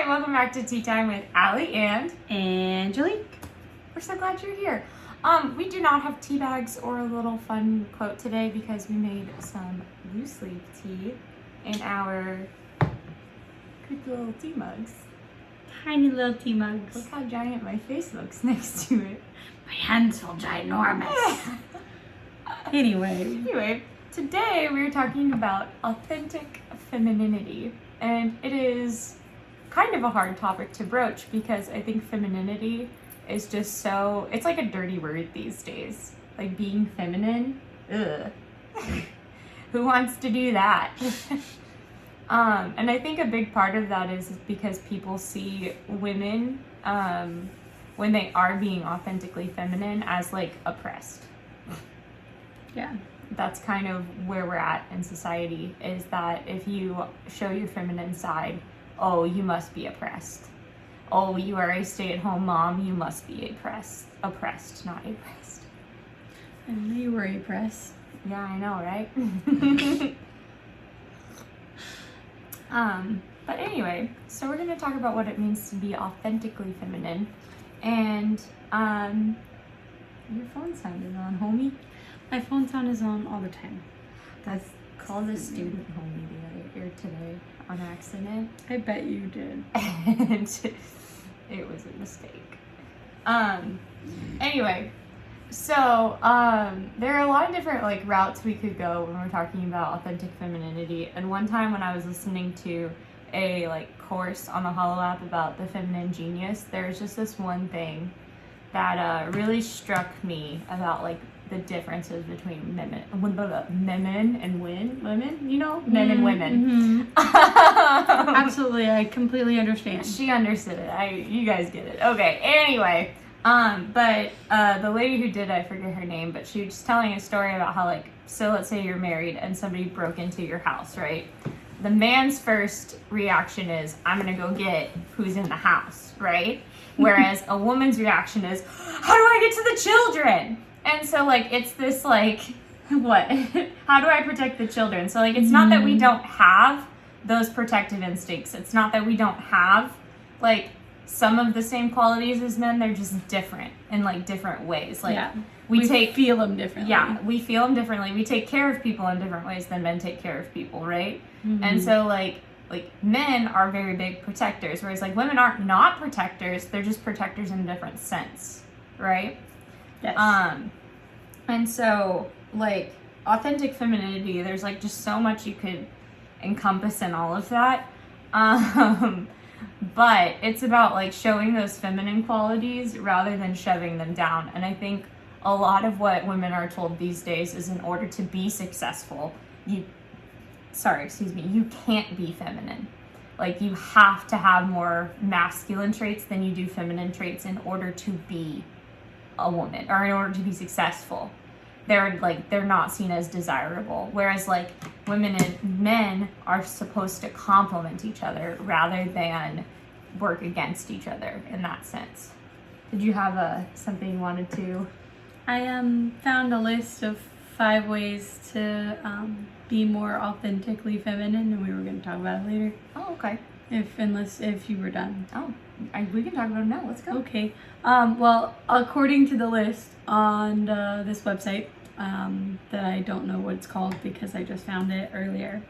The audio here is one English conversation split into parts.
Hi, welcome back to Tea Time with Allie and Angelique. We're so glad you're here. We do not have tea bags or a little fun quote today because we made some loose leaf tea in our cute little tea mugs. Tiny little tea mugs. Look how giant my face looks next to it. My hands feel ginormous. Anyway, today we're talking about authentic femininity, and it is kind of a hard topic to broach because I think femininity is just so, it's like a dirty word these days. Like being feminine, ugh. Who wants to do that? And I think a big part of that is because people see women, when they are being authentically feminine, as like oppressed. Yeah. That's kind of where we're at in society, is that if you show your feminine side, oh, you must be oppressed. Oh, you are a stay-at-home mom, you must be oppressed, not oppressed. I knew you were oppressed. Yeah, I know, right? But anyway, so we're going to talk about what it means to be authentically feminine. And your phone sound is on, homie. My phone sound is on all the time. That's called a student homie the other today on accident. I bet you did. And it was a mistake. Anyway, so there are a lot of different like routes we could go when we're talking about authentic femininity. And one time when I was listening to a like course on the Hollow app about the feminine genius, there's just this one thing that really struck me about like the differences between men and women, you know, men and women. Mm-hmm. Absolutely, I completely understand. She understood it. You guys get it. Okay. Anyway, but the lady who did, I forget her name, but she was just telling a story about how like, so let's say you're married and somebody broke into your house, right? The man's first reaction is, I'm gonna go get who's in the house, right? Whereas a woman's reaction is, how do I get to the children? And so, like, it's this, like, what? How do I protect the children? So, like, it's not that we don't have those protective instincts. It's not that we don't have, like, some of the same qualities as men. They're just different in, like, different ways. Like, yeah. we feel them differently. Yeah, we feel them differently. We take care of people in different ways than men take care of people, right? Mm-hmm. And so, like men are very big protectors, whereas, like, women aren't not protectors. They're just protectors in a different sense, right? Yes. And so, like, authentic femininity, there's, like, just so much you could encompass in all of that. But it's about, like, showing those feminine qualities rather than shoving them down. And I think a lot of what women are told these days is in order to be successful, you can't be feminine. Like, you have to have more masculine traits than you do feminine traits in order to be a woman, or in order to be successful. They're not seen as desirable, whereas like women and men are supposed to complement each other rather than work against each other in that sense. Did you have something you wanted to? I found a list of 5 ways to be more authentically feminine, and we were going to talk about it later. Oh, okay. If you were done. Oh, we can talk about it now. Let's go. Okay. Well, according to the list on this website, that I don't know what it's called because I just found it earlier,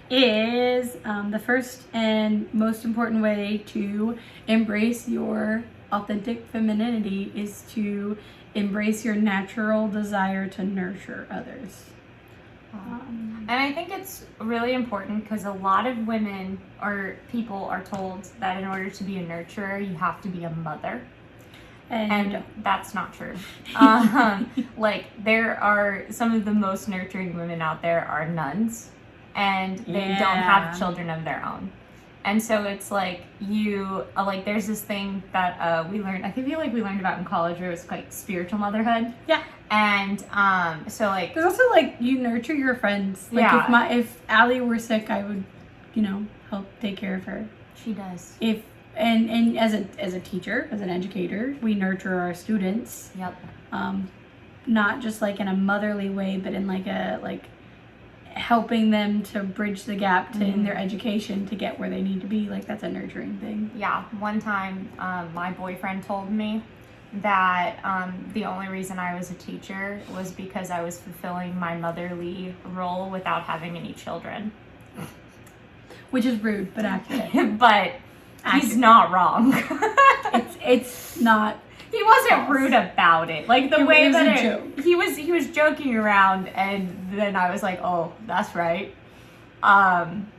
is the first and most important way to embrace your authentic femininity is to embrace your natural desire to nurture others. And I think it's really important because a lot of women or people are told that in order to be a nurturer, you have to be a mother. And that's not true. Like, there are some of the most nurturing women out there are nuns, and they don't have children of their own. And so it's like there's this thing that we learned, I feel like we learned about in college, where it was like spiritual motherhood. Yeah. And so like there's also like you nurture your friends. Like if Allie were sick, I would, help take care of her. She does. And as a teacher, as an educator, we nurture our students. Yep. Not just like in a motherly way, but in like a helping them to bridge the gap to in their education to get where they need to be. Like, that's a nurturing thing. Yeah, one time my boyfriend told me that the only reason I was a teacher was because I was fulfilling my motherly role without having any children. Which is rude, but accurate. But he's not wrong. it's not. He wasn't false. Rude about it. Like the It way was that a joke. he was joking around, and then I was like, oh, that's right.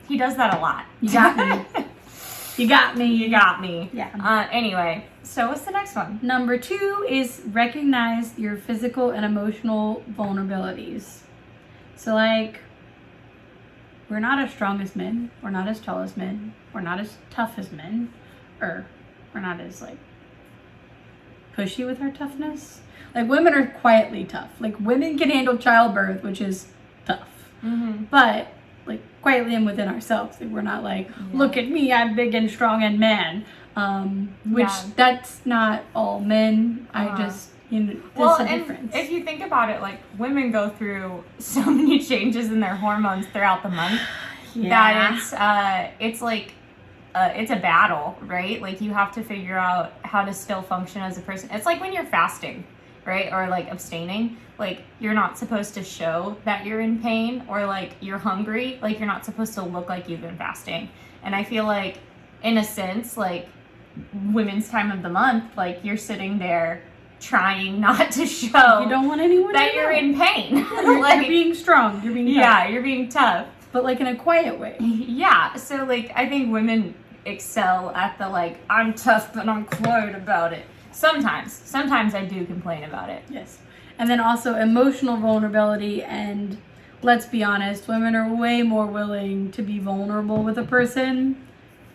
He does that a lot. You got me. You got me. You got me. Yeah. Anyway, so what's the next one? Number 2 is recognize your physical and emotional vulnerabilities. So, like, we're not as strong as men. We're not as tall as men. We're not as tough as men. Or we're not as, like, pushy with our toughness. Like, women are quietly tough. Like, women can handle childbirth, which is tough. Mm-hmm. But, like, quietly and within ourselves. Like, we're not like, look at me, I'm big and strong and man. Which that's not all men. I just, there's a difference. If you think about it, like, women go through so many changes in their hormones throughout the month that it's like, it's a battle, right? Like, you have to figure out how to still function as a person. It's like when you're fasting, right? Or like abstaining, like, you're not supposed to show that you're in pain or like you're hungry. Like, you're not supposed to look like you've been fasting. And I feel like, in a sense, like, women's time of the month, like, you're sitting there trying not to show you don't want anyone that to you're know. in pain. You're being strong. You're being tough. Yeah, you're being tough. But, like, in a quiet way. Yeah, so, like, I think women excel at the, like, I'm tough, but I'm quiet about it. Sometimes I do complain about it. Yes. And then also emotional vulnerability, and let's be honest, women are way more willing to be vulnerable with a person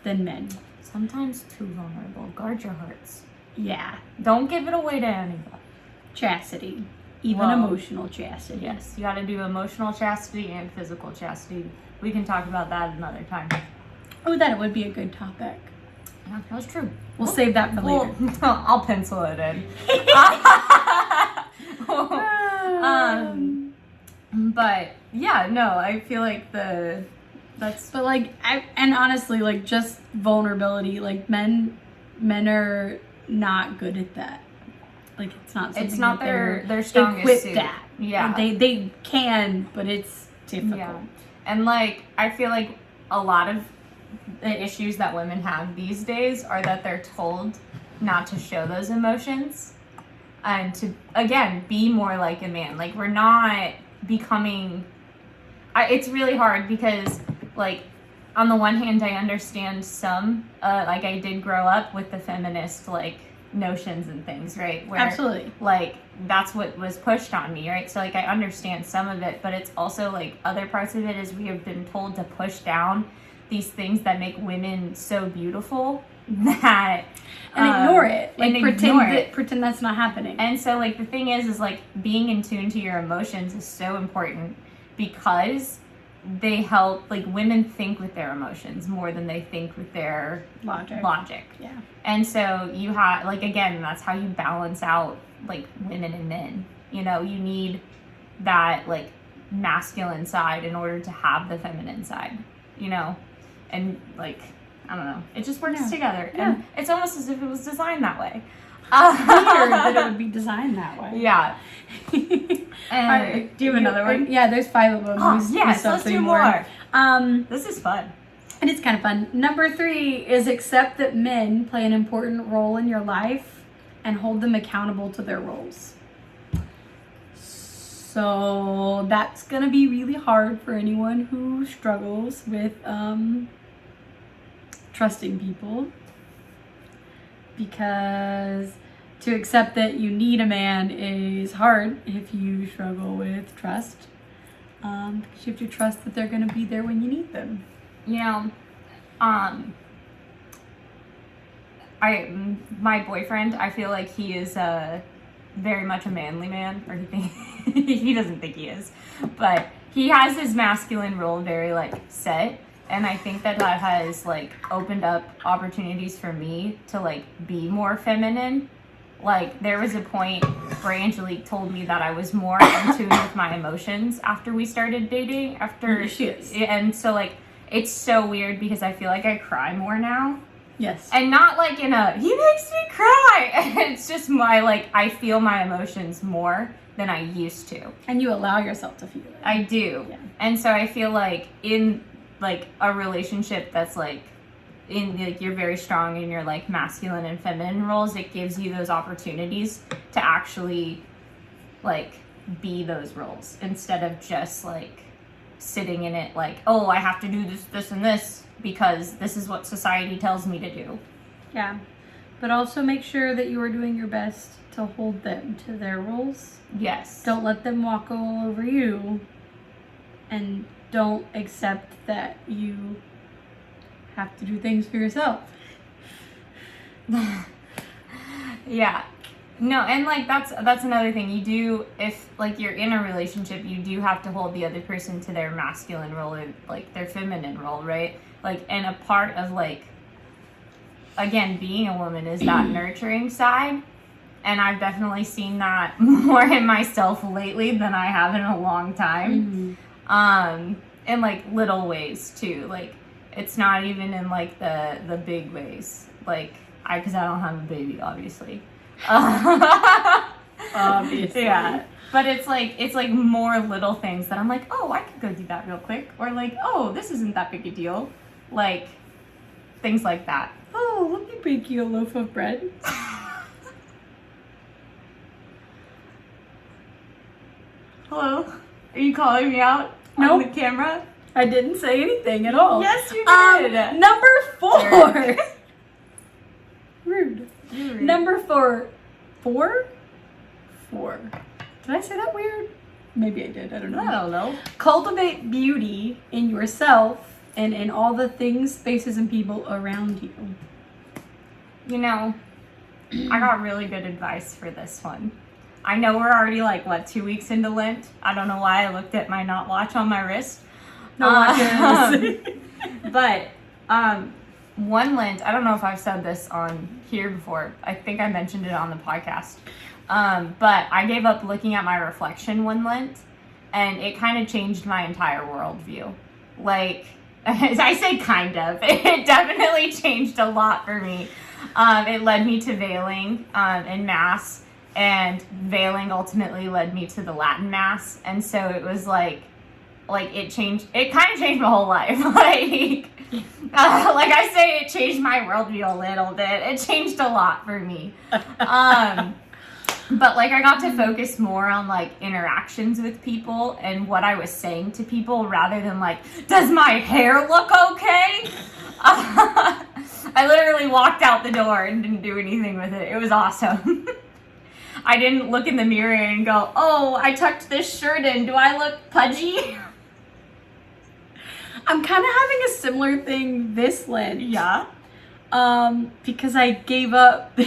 than men. Sometimes too vulnerable. Guard your hearts. Yeah. Don't give it away to anybody. Chastity. Even emotional chastity. Yes, you gotta do emotional chastity and physical chastity. We can talk about that another time. Oh, that would be a good topic. Yeah, that's true. We'll save that for later. I'll pencil it in. But yeah, no, I feel like that's. But like, and honestly, like, just vulnerability. Like, men are not good at that. Like, it's not something It's not that their strongest equipped suit. at. Yeah, they can, but it's difficult. Yeah, and like, I feel like a lot of the issues that women have these days are that they're told not to show those emotions and to, again, be more like a man. Like, we're not becoming. It's really hard because, like, on the one hand, I understand some, like, I did grow up with the feminist, like, notions and things, right? Where, Absolutely. like, that's what was pushed on me, right? So, like, I understand some of it, but it's also, like, other parts of it is we have been told to push down these things that make women so beautiful that and ignore it, like, and pretend that's not happening. And so, like, the thing is like, being in tune to your emotions is so important because they help, like, women think with their emotions more than they think with their logic. Yeah. And so you have, like, again, that's how you balance out, like, women and men. You know, you need that, like, masculine side in order to have the feminine side, you know? And, like, I don't know, it just works together. Yeah. And it's almost as if it was designed that way. Weird that it would be designed that way. Yeah. And do you have another one? Yeah, there's 5 of them. Yes, let's do more. This is fun. And it's kind of fun. Number 3 is accept that men play an important role in your life and hold them accountable to their roles. So that's going to be really hard for anyone who struggles with trusting people. Because to accept that you need a man is hard if you struggle with trust. Because you have to trust that they're going to be there when you need them. You know, my boyfriend, I feel like he is very much a manly man, or he doesn't think he is, but he has his masculine role very, like, set. And I think that has, like, opened up opportunities for me to, like, be more feminine Like, there was a point where Angelique told me that I was more in tune with my emotions after we started dating. She is. And so, like, it's so weird because I feel like I cry more now. Yes. And not like in a, he makes me cry. It's just I feel my emotions more than I used to. And you allow yourself to feel it. I do. Yeah. And so I feel like in, like, a relationship that's, like, you're very strong in your, like, masculine and feminine roles, it gives you those opportunities to actually, like, be those roles instead of just, like, sitting in it like, oh, I have to do this, and this because this is what society tells me to do. Yeah. But also make sure that you are doing your best to hold them to their roles. Yes. Don't let them walk all over you. And don't accept that you have to do things for yourself. Yeah. No, and, like, that's another thing. You do, if, like, you're in a relationship, you do have to hold the other person to their masculine role or, like, their feminine role, right? Like, and a part of, like, again, being a woman is that nurturing side. And I've definitely seen that more in myself lately than I have in a long time. In, like, little ways, too. Like, it's not even in, like, the big ways. Like, because I don't have a baby, obviously. Obviously. Yeah. But it's like more little things that I'm like, oh, I could go do that real quick. Or, like, oh, this isn't that big a deal. Like, things like that. Oh, let me bake you a loaf of bread. Hello? Are you calling me out on the camera? I didn't say anything at all. Yes, you did. Number 4. Sure. Rude. Number 4. 4? 4. Did I say that weird? Maybe I did. I don't know. I don't know. Cultivate beauty in yourself and in all the things, spaces, and people around you. You know, I got really good advice for this one. I know we're already, like, 2 weeks into Lent. I don't know why I looked at my not watch on my wrist. But one Lent, I don't know if I've said this on here before. I think I mentioned it on the podcast. But I gave up looking at my reflection one Lent, and it kind of changed my entire worldview. Like, I say kind of. It definitely changed a lot for me. It led me to veiling in Mass, and veiling ultimately led me to the Latin Mass. And so it was like it kind of changed my whole life. Like I say, it changed my worldview a little bit. It changed a lot for me. But, like, I got to focus more on, like, interactions with people and what I was saying to people rather than, like, does my hair look okay? I literally walked out the door and didn't do anything with it. It was awesome. I didn't look in the mirror and go, oh, I tucked this shirt in. Do I look pudgy? I'm kind of having a similar thing this Lent. Yeah. Because I gave up.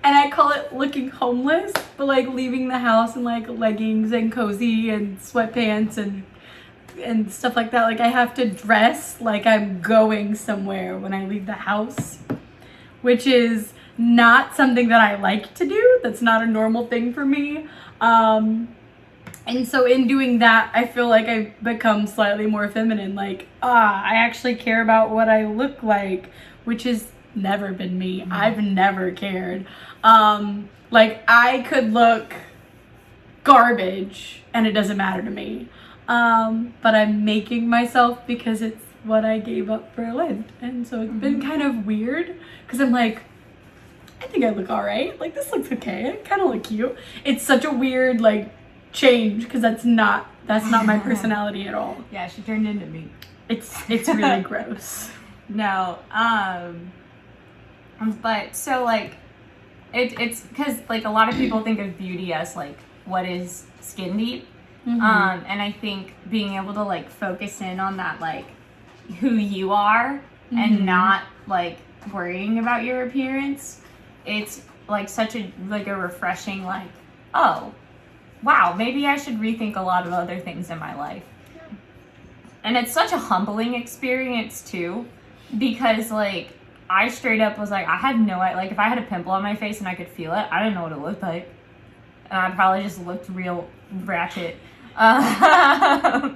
And I call it looking homeless, but, like, leaving the house in, like, leggings and cozy and sweatpants and stuff like that. Like, I have to dress like I'm going somewhere when I leave the house, which is not something that I like to do. That's not a normal thing for me. And so in doing that, I feel like I've become slightly more feminine. Like, I actually care about what I look like, which has never been me. I've never cared. Like, I could look garbage and it doesn't matter to me. But I'm making myself because it's what I gave up for Lent. And so it's been kind of weird because I'm like, I think I look all right. Like, this looks okay. I kind of look cute. It's such a weird, like, change because that's not my personality at all. Yeah, she turned into me. It's really gross. No, but so, like, it's because, like, a lot of people think of beauty as, like, what is skin deep. And I think being able to, like, focus in on that, like, who you are and not, like, worrying about your appearance, it's, like, such a, like, a refreshing, like, oh, wow, maybe I should rethink a lot of other things in my life. And it's such a humbling experience, too, because, like, I straight up was like, I had no idea. Like, if I had a pimple on my face and I could feel it, I didn't know what it looked like. And I probably just looked real ratchet. But,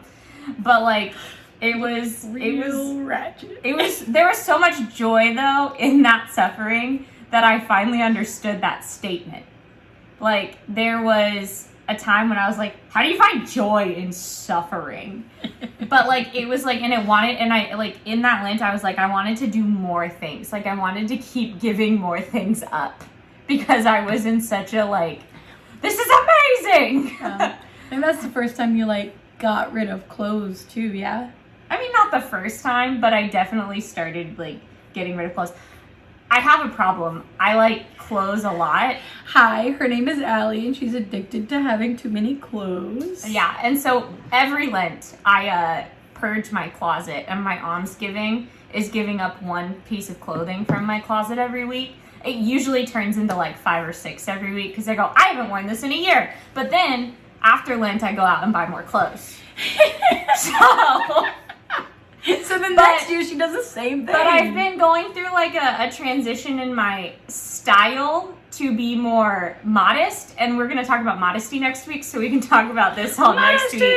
like, it was ratchet. There was so much joy, though, in that suffering that I finally understood that statement. Like, there was a time when I was like, how do you find joy in suffering? But, like, it was like, and I, like, in that Lent, I was like, I wanted to do more things. Like, I wanted to keep giving more things up because I was in such a, like, this is amazing! And that's the first time you, like, got rid of clothes, too, yeah? I mean, not the first time, but I definitely started, like, getting rid of clothes. I have a problem. I like clothes a lot. Hi, her name is Allie, and she's addicted to having too many clothes. Yeah, and so every Lent, I purge my closet, and my almsgiving is giving up one piece of clothing from my closet every week. It usually turns into like 5 or 6 every week because I go, I haven't worn this in a year. But then after Lent, I go out and buy more clothes. So the next year she does the same thing. But I've been going through like a transition in my style to be more modest, and we're going to talk about modesty next week, so we can talk about this all next week.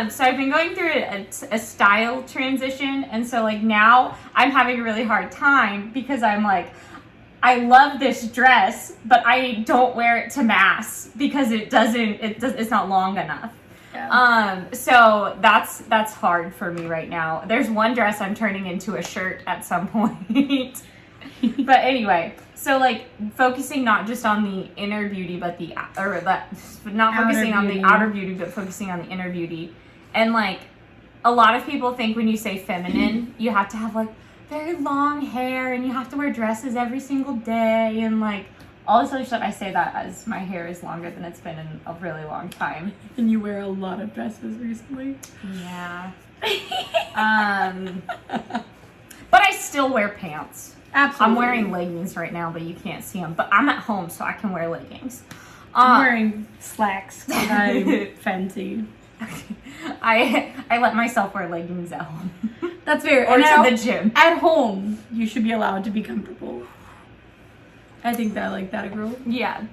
So I've been going through a style transition, and so like now I'm having a really hard time because I'm like, I love this dress, but I don't wear it to mass because it's not long enough. Yeah. So that's hard for me right now. There's one dress I'm turning into a shirt at some point. But anyway, so like focusing not just on the inner beauty, but focusing on the outer beauty, but focusing on the inner beauty. And like a lot of people think when you say feminine, you have to have like very long hair and you have to wear dresses every single day and like all this other stuff. I say that as my hair is longer than it's been in a really long time. And you wear a lot of dresses recently. Yeah. But I still wear pants. Absolutely. I'm wearing leggings right now, but you can't see them. But I'm at home, so I can wear leggings. I'm wearing slacks because I'm fancy. I let myself wear leggings at home. That's fair. Or and to the gym. At home, you should be allowed to be comfortable. I think that like that, girl. Yeah.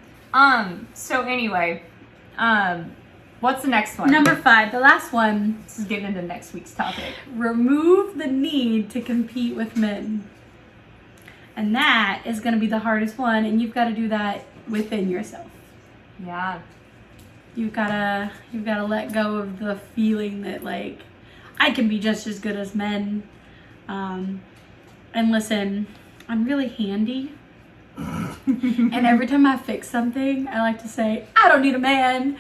So anyway, what's the next one? Number 5, the last one. This is getting into next week's topic. Remove the need to compete with men. And that is going to be the hardest one, and you've got to do that within yourself. Yeah. You've got to let go of the feeling that like I can be just as good as men. And listen, I'm really handy. And every time I fix something, I like to say, I don't need a man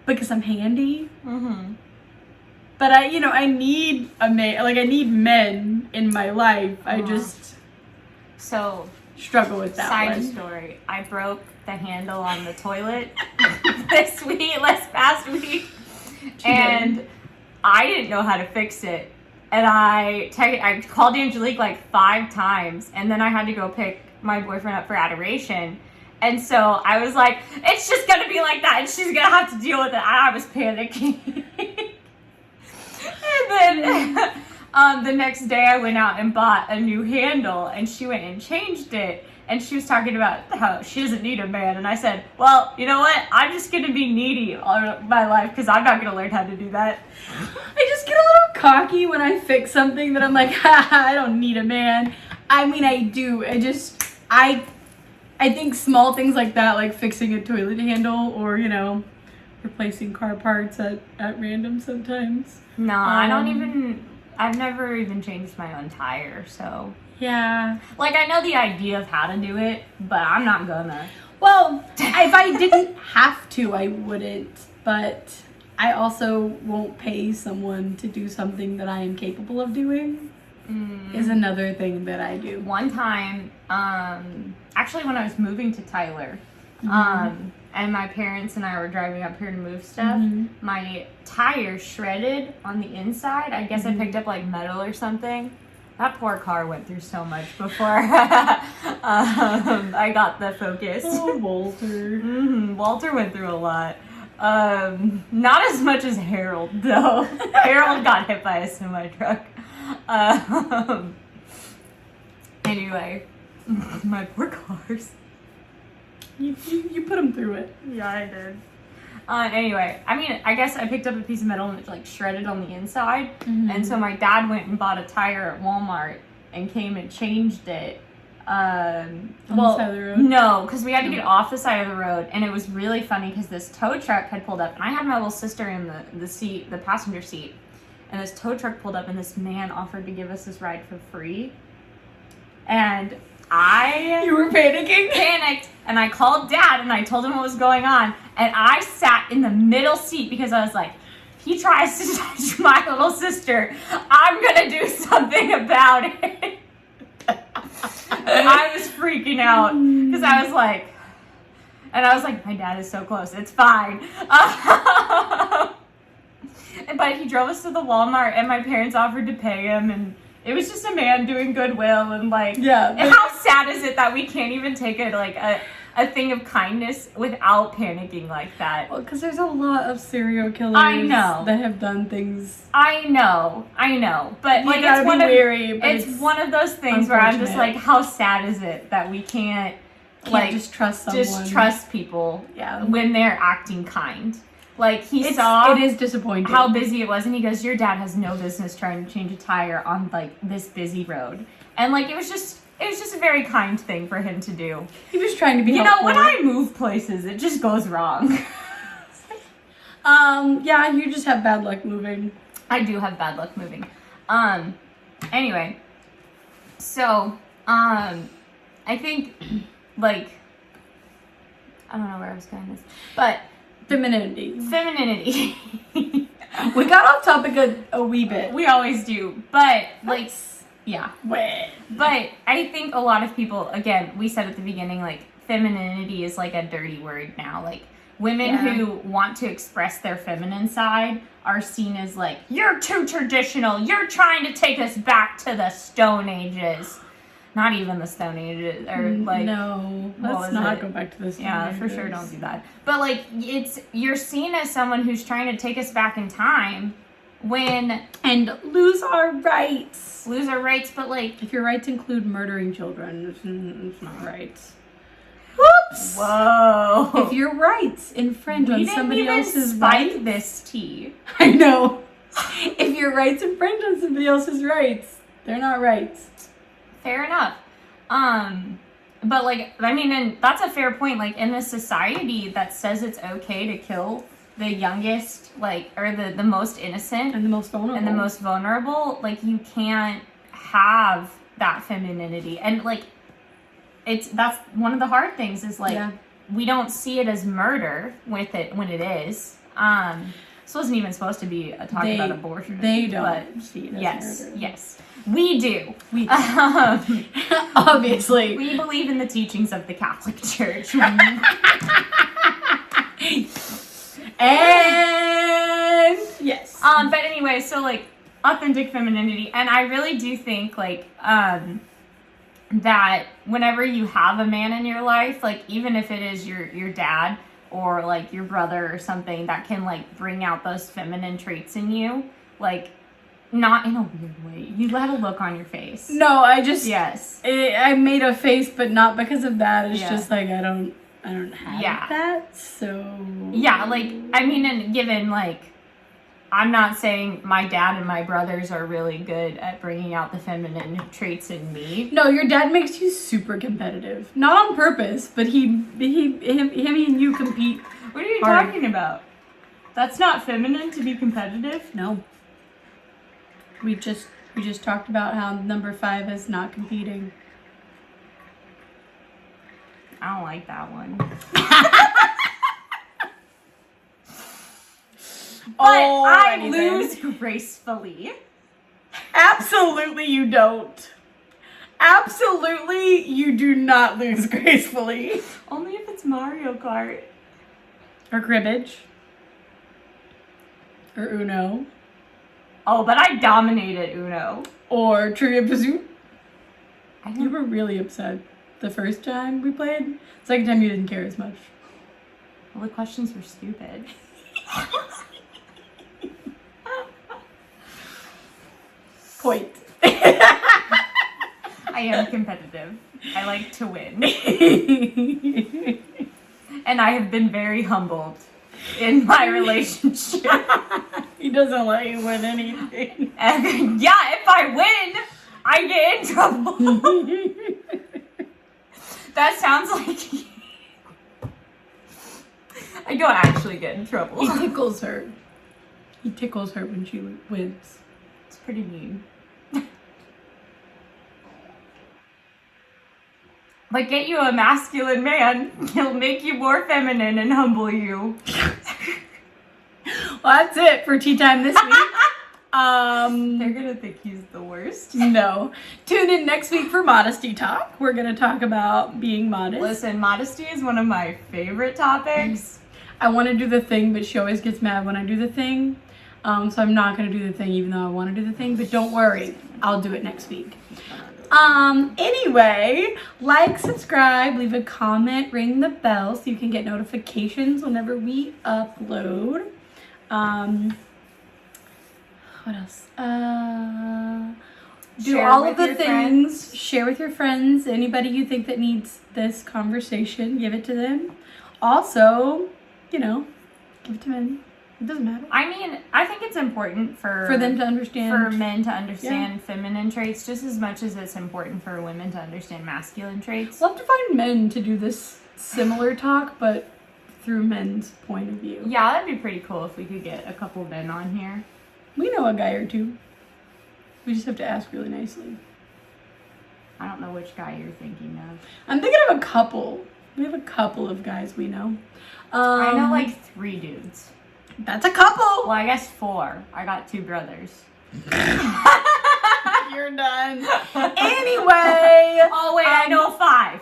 because I'm handy. Mm-hmm. But I need a man. Like I need men in my life. I just struggle with that side one. story. I broke the handle on the toilet this past week, and I didn't know how to fix it. And I called Angelique like 5 times, and then I had to go pick my boyfriend up for adoration. And so I was like, it's just gonna be like that, and she's gonna have to deal with it. I was panicking. And then the next day I went out and bought a new handle, and she went and changed it. And she was talking about how she doesn't need a man. And I said, well, you know what? I'm just going to be needy all my life because I'm not going to learn how to do that. I just get a little cocky when I fix something that I'm like, I don't need a man. I mean, I do. I think small things like that, like fixing a toilet handle or, replacing car parts at random sometimes. No, I've never even changed my own tire, so. Yeah. Like, I know the idea of how to do it, but I'm not gonna. Well, if I didn't have to, I wouldn't. But I also won't pay someone to do something that I am capable of doing. Is another thing that I do. One time, actually when I was moving to Tyler, and my parents and I were driving up here to move stuff, my tire shredded on the inside. I guess I picked up like metal or something. That poor car went through so much before I got the Focus. Oh, Walter. Walter went through a lot. Not as much as Harold, though. Harold got hit by a semi truck. Anyway, my poor cars. You put them through it. Yeah, I did. Anyway, I mean, I guess I picked up a piece of metal and it's like shredded on the inside. And so my dad went and bought a tire at Walmart and came and changed it. On the side of the road? No, because we had to get off the side of the road, and it was really funny because this tow truck had pulled up, and I had my little sister in the seat, the passenger seat, and this tow truck pulled up, and this man offered to give us this ride for free, and You were panicking? panicked, and I called Dad, and I told him what was going on, and I sat in the middle seat because I was like, if he tries to touch my little sister, I'm gonna do something about it. I was freaking out because I was like, my dad is so close, it's fine. But he drove us to the Walmart, and my parents offered to pay him, and it was just a man doing goodwill, and like, yeah. And how sad is it that we can't even take it like a thing of kindness without panicking like that? Well, because there's a lot of serial killers I know. that have done things. I know, but You like gotta be wary, but it's one of those things where I'm just like, how sad is it that we can't like just trust someone. Just trust people Yeah. when they're acting kind. Like It is disappointing how busy it was, and he goes, your dad has no business trying to change a tire on like this busy road. And like it was just a very kind thing for him to do. He was trying to be You helpful. know, when I move places, it just goes wrong. Yeah, you just have bad luck moving. I do have bad luck moving. Anyway, so, I think, like, I don't know where I was going with this, but Femininity. We got off topic a wee bit. We always do, but, like, yeah. Wait. But I think a lot of people, again, we said at the beginning, like, femininity is like a dirty word now. Like, women who want to express their feminine side are seen as like, you're too traditional. You're trying to take us back to the Stone Ages. Not even the Stone Ages, or like... No, let's not go back to the Stone Ages. For sure, don't do that. But like, you're seen as someone who's trying to take us back in time when... And lose our rights. Lose our rights, but like... If your rights include murdering children, it's not right. Whoops! Whoa! If your rights infringe on somebody else's rights... this tea. I know. If your rights infringe on somebody else's rights, they're not rights. Fair enough. But like, I mean, and that's a fair point. Like, in a society that says it's okay to kill the youngest, like, or the most innocent and the most vulnerable, like, you can't have that femininity. And like, that's one of the hard things is like, we don't see it as murder with it when it is. This wasn't even supposed to be a talk about abortion. They don't see it as murder. Yes. We do. Obviously. We believe in the teachings of the Catholic Church. And yes. But anyway, so like authentic femininity, and I really do think like that whenever you have a man in your life, like even if it is your dad or like your brother or something that can like bring out those feminine traits in you, like not in a weird way. You let a look on your face. No, I just I made a face, but not because of that. It's just like I don't have that. So like I mean, and given like I'm not saying my dad and my brothers are really good at bringing out the feminine traits in me. No, your dad makes you super competitive. Not on purpose, but him and you compete. What are you talking about? That's not feminine to be competitive? No. We just talked about how number 5 is not competing. I don't like that one. But I lose gracefully. Absolutely you don't. Absolutely you do not lose gracefully. Only if it's Mario Kart. Or cribbage. Or Uno. Oh, but I dominated Uno. Or Trivia Pursuit. You were really upset the first time we played. Second time you didn't care as much. Well, the questions were stupid. Point. I I am competitive. I like to win. And I have been very humbled in my relationship. He doesn't let you win anything. And yeah, if I win, I get in trouble. That sounds like I don't actually get in trouble. He tickles her. He tickles her when she wins. It's pretty mean. But get you a masculine man. He'll make you more feminine and humble you. Well, that's it for tea time this week. They're gonna think he's the worst. No. Tune in next week for Modesty Talk. We're gonna talk about being modest. Listen, modesty is one of my favorite topics. I want to do the thing, but she always gets mad when I do the thing. So I'm not gonna do the thing, even though I want to do the thing. But don't worry, I'll do it next week. Anyway, like, subscribe, leave a comment, ring the bell so you can get notifications whenever we upload. What else? Do Share all with of the your things. friends. Share with your friends. Anybody you think that needs this conversation, give it to them. Also, give it to men. It doesn't matter. I mean, I think it's important For them to understand. for men to understand feminine traits just as much as it's important for women to understand masculine traits. Love to find men to do this similar talk, but through men's point of view. Yeah, that'd be pretty cool if we could get a couple men on here. We know a guy or two. We just have to ask really nicely. I don't know which guy you're thinking of. I'm thinking of a couple. We have a couple of guys we know. I know like 3 dudes. That's a couple. Well, I guess 4. I got 2 brothers. You're done. Anyway. Oh wait, I know 5.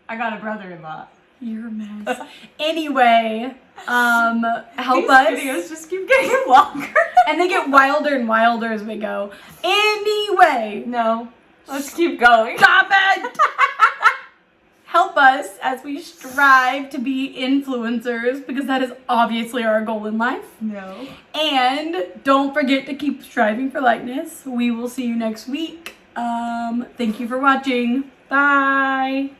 I got a brother-in-law. You're a mess. Anyway, help These us. videos just keep getting longer. And they get wilder and wilder as we go. Anyway. No, let's keep going. Stop it. Help us as we strive to be influencers, because that is obviously our goal in life. No. And don't forget to keep striving for lightness. We will see you next week. Thank you for watching. Bye.